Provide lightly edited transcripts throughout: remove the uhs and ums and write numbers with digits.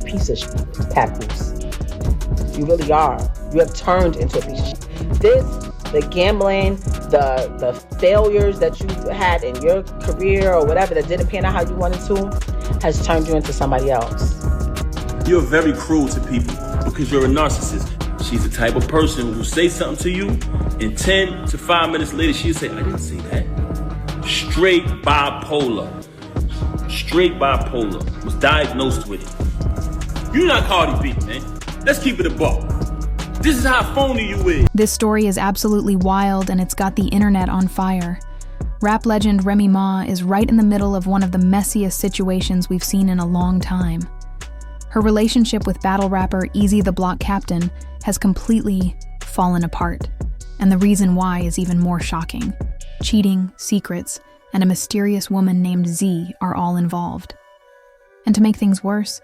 piece of papoose. You really are. You have turned into a piece of shit. The gambling, the failures that you had in your career or whatever that didn't pan out how you wanted to, has turned you into somebody else. You're very cruel to people because you're a narcissist. She's the type of person who will say something to you, and 10 to 5 minutes later, she'll say, I didn't say that. Straight bipolar. Was diagnosed with it. You're not Cardi B, man. Let's keep it a buck. This is how phony you is. This story is absolutely wild, and it's got the internet on fire. Rap legend Remy Ma is right in the middle of one of the messiest situations we've seen in a long time. Her relationship with battle rapper Eazy the Block Captain has completely fallen apart, and the reason why is even more shocking. Cheating, secrets, and a mysterious woman named Z are all involved. And to make things worse,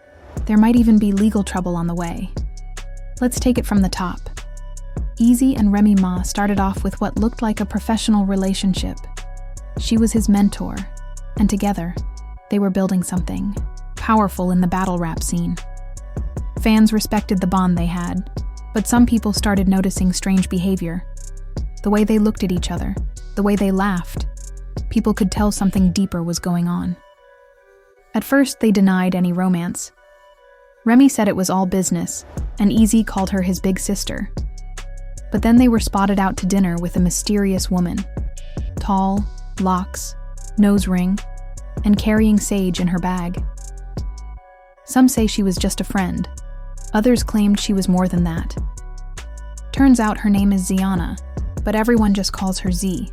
there might even be legal trouble on the way. Let's take it from the top. Eazy and Remy Ma started off with what looked like a professional relationship. She was his mentor, and together, they were building something powerful in the battle rap scene. Fans respected the bond they had, but some people started noticing strange behavior. The way they looked at each other, the way they laughed. People could tell something deeper was going on. At first, they denied any romance. Remy said it was all business, and Eazy called her his big sister. But then they were spotted out to dinner with a mysterious woman. Tall, locks, nose ring, and carrying sage in her bag. Some say she was just a friend. Others claimed she was more than that. Turns out her name is Ziana, but everyone just calls her Z.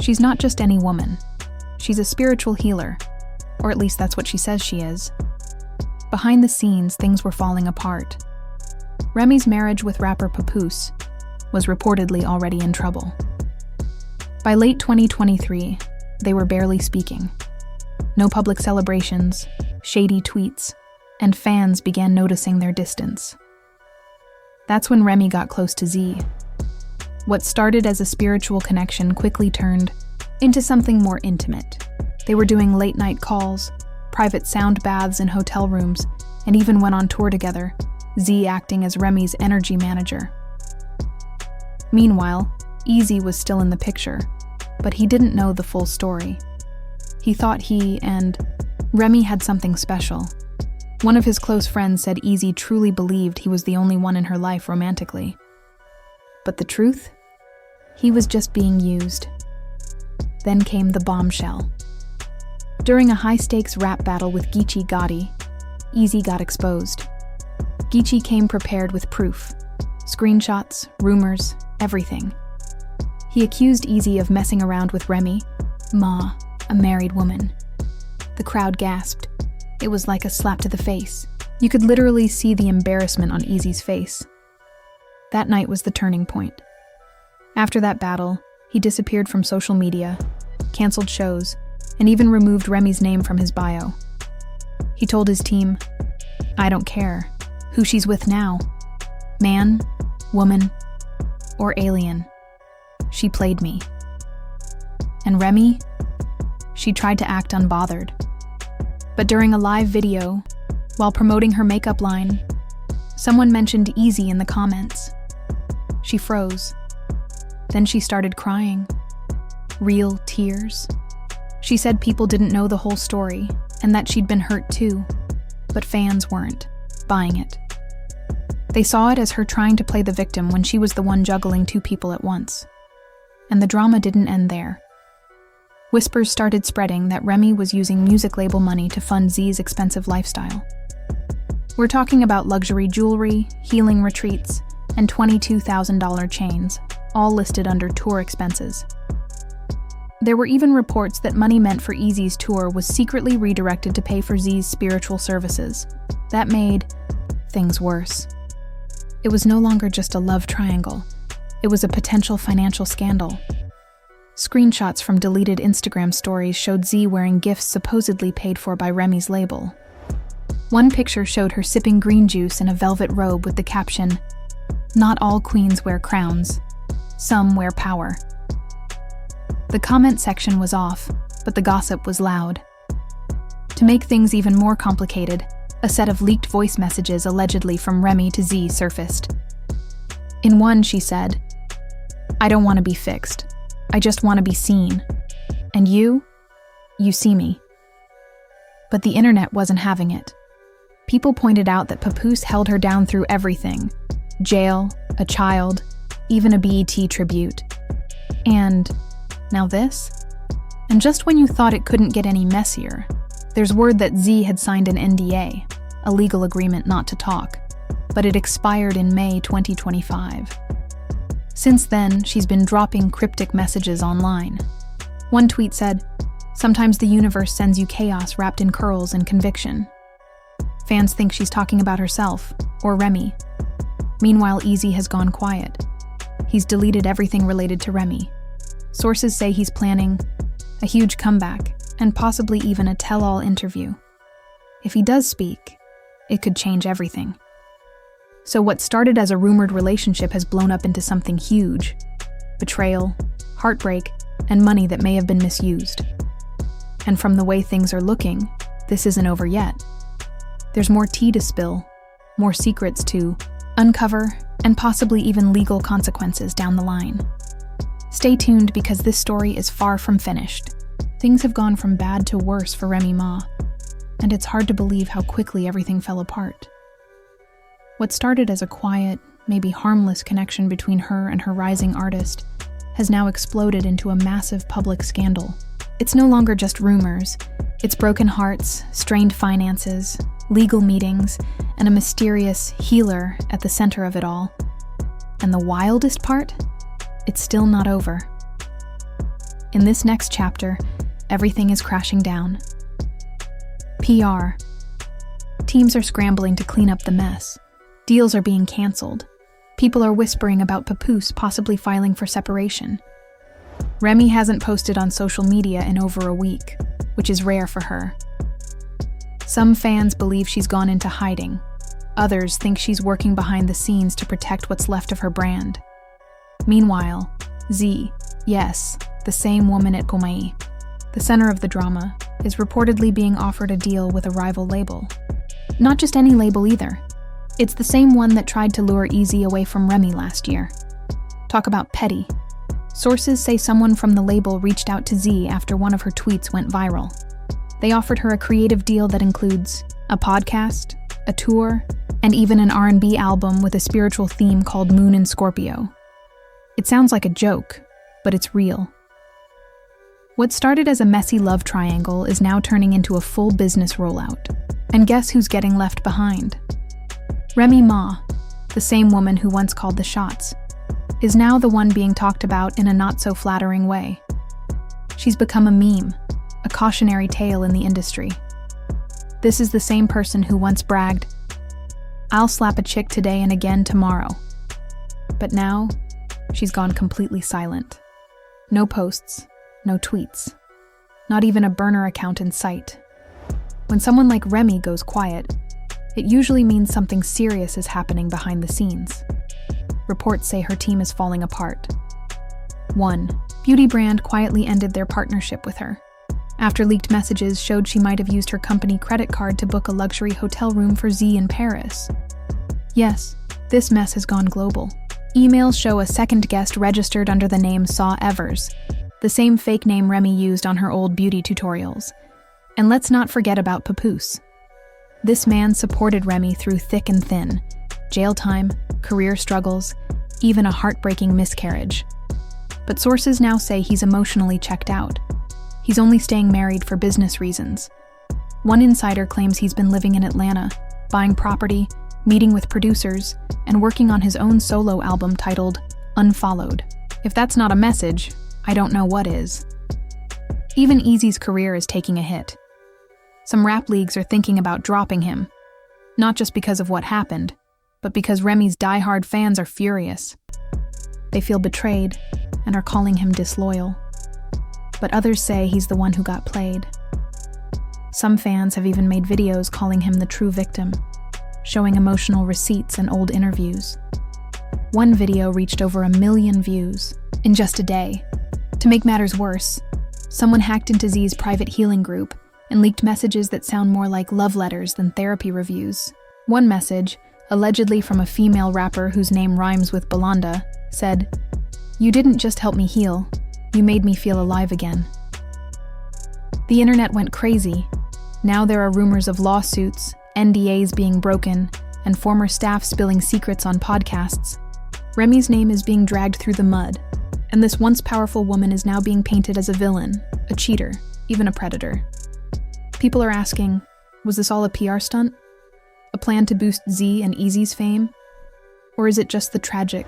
She's not just any woman. She's a spiritual healer, or at least that's what she says she is. Behind the scenes, things were falling apart. Remy's marriage with rapper Papoose was reportedly already in trouble. By late 2023, they were barely speaking. No public celebrations, shady tweets, and fans began noticing their distance. That's when Remy got close to Z. What started as a spiritual connection quickly turned into something more intimate. They were doing late-night calls, private sound baths in hotel rooms, and even went on tour together, Z acting as Remy's energy manager. Meanwhile, Eazy was still in the picture, but he didn't know the full story. He thought he and Remy had something special. One of his close friends said Eazy truly believed he was the only one in her life romantically. But the truth? He was just being used. Then came the bombshell. During a high-stakes rap battle with Geechee Gotti, Eazy got exposed. Geechee came prepared with proof. Screenshots, rumors, everything. He accused Eazy of messing around with Remy Ma, a married woman. The crowd gasped. It was like a slap to the face. You could literally see the embarrassment on Eazy's face. That night was the turning point. After that battle, he disappeared from social media, canceled shows, and even removed Remy's name from his bio. He told his team, "I don't care who she's with now. Man, woman, or alien. She played me." And Remy? She tried to act unbothered. But during a live video, while promoting her makeup line, someone mentioned Eazy in the comments. She froze. Then she started crying. Real tears. She said people didn't know the whole story, and that she'd been hurt too, but fans weren't buying it. They saw it as her trying to play the victim when she was the one juggling two people at once. And the drama didn't end there. Whispers started spreading that Remy was using music label money to fund Z's expensive lifestyle. We're talking about luxury jewelry, healing retreats, and $22,000 chains, all listed under tour expenses. There were even reports that money meant for Eazy's tour was secretly redirected to pay for Z's spiritual services. That made things worse. It was no longer just a love triangle. It was a potential financial scandal. Screenshots from deleted Instagram stories showed Z wearing gifts supposedly paid for by Remy's label. One picture showed her sipping green juice in a velvet robe with the caption, "Not all queens wear crowns. Some wear power." The comment section was off, but the gossip was loud. To make things even more complicated, a set of leaked voice messages allegedly from Remy to Z surfaced. In one, she said, "I don't want to be fixed. I just want to be seen. And you see me." But the internet wasn't having it. People pointed out that Papoose held her down through everything: jail, a child, even a BET tribute. And now this? And just when you thought it couldn't get any messier, there's word that Z had signed an NDA, a legal agreement not to talk, but it expired in May 2025. Since then, she's been dropping cryptic messages online. One tweet said, "Sometimes the universe sends you chaos wrapped in curls and conviction." Fans think she's talking about herself, or Remy. Meanwhile, Eazy has gone quiet. He's deleted everything related to Remy. Sources say he's planning a huge comeback, and possibly even a tell-all interview. If he does speak, it could change everything. So what started as a rumored relationship has blown up into something huge: betrayal, heartbreak, and money that may have been misused. And from the way things are looking, this isn't over yet. There's more tea to spill, more secrets to uncover, and possibly even legal consequences down the line. Stay tuned because this story is far from finished. Things have gone from bad to worse for Remy Ma, and it's hard to believe how quickly everything fell apart. What started as a quiet, maybe harmless connection between her and her rising artist has now exploded into a massive public scandal. It's no longer just rumors. It's broken hearts, strained finances, legal meetings, and a mysterious healer at the center of it all. And the wildest part? It's still not over. In this next chapter, everything is crashing down. PR. Teams are scrambling to clean up the mess. Deals are being canceled. People are whispering about Papoose possibly filing for separation. Remy hasn't posted on social media in over a week, which is rare for her. Some fans believe she's gone into hiding. Others think she's working behind the scenes to protect what's left of her brand. Meanwhile, Z, yes, the same woman at Gomai, the center of the drama, is reportedly being offered a deal with a rival label. Not just any label either. It's the same one that tried to lure Eazy away from Remy last year. Talk about petty. Sources say someone from the label reached out to Z after one of her tweets went viral. They offered her a creative deal that includes a podcast, a tour, and even an R&B album with a spiritual theme called Moon in Scorpio. It sounds like a joke, but it's real. What started as a messy love triangle is now turning into a full business rollout. And guess who's getting left behind? Remy Ma, the same woman who once called the shots, is now the one being talked about in a not-so-flattering way. She's become a meme, a cautionary tale in the industry. This is the same person who once bragged, "I'll slap a chick today and again tomorrow." But now, she's gone completely silent. No posts, no tweets, not even a burner account in sight. When someone like Remy goes quiet, it usually means something serious is happening behind the scenes. Reports say her team is falling apart. One beauty brand quietly ended their partnership with her, after leaked messages showed she might have used her company credit card to book a luxury hotel room for Z in Paris. Yes, this mess has gone global. Emails show a second guest registered under the name Saw Evers, the same fake name Remy used on her old beauty tutorials. And let's not forget about Papoose. This man supported Remy through thick and thin, jail time, career struggles, even a heartbreaking miscarriage. But sources now say he's emotionally checked out. He's only staying married for business reasons. One insider claims he's been living in Atlanta, buying property, meeting with producers, and working on his own solo album titled Unfollowed. If that's not a message, I don't know what is. Even Eazy's career is taking a hit. Some rap leagues are thinking about dropping him, not just because of what happened, but because Remy's diehard fans are furious. They feel betrayed and are calling him disloyal. But others say he's the one who got played. Some fans have even made videos calling him the true victim, showing emotional receipts and old interviews. One video reached over 1 million views in just a day. To make matters worse, someone hacked into Z's private healing group and leaked messages that sound more like love letters than therapy reviews. One message, allegedly from a female rapper whose name rhymes with Belanda, said, "You didn't just help me heal, you made me feel alive again." The internet went crazy. Now there are rumors of lawsuits, NDAs being broken, and former staff spilling secrets on podcasts. Remy's name is being dragged through the mud, and this once powerful woman is now being painted as a villain, a cheater, even a predator. People are asking, was this all a PR stunt? A plan to boost Z and Eazy's fame? Or is it just the tragic,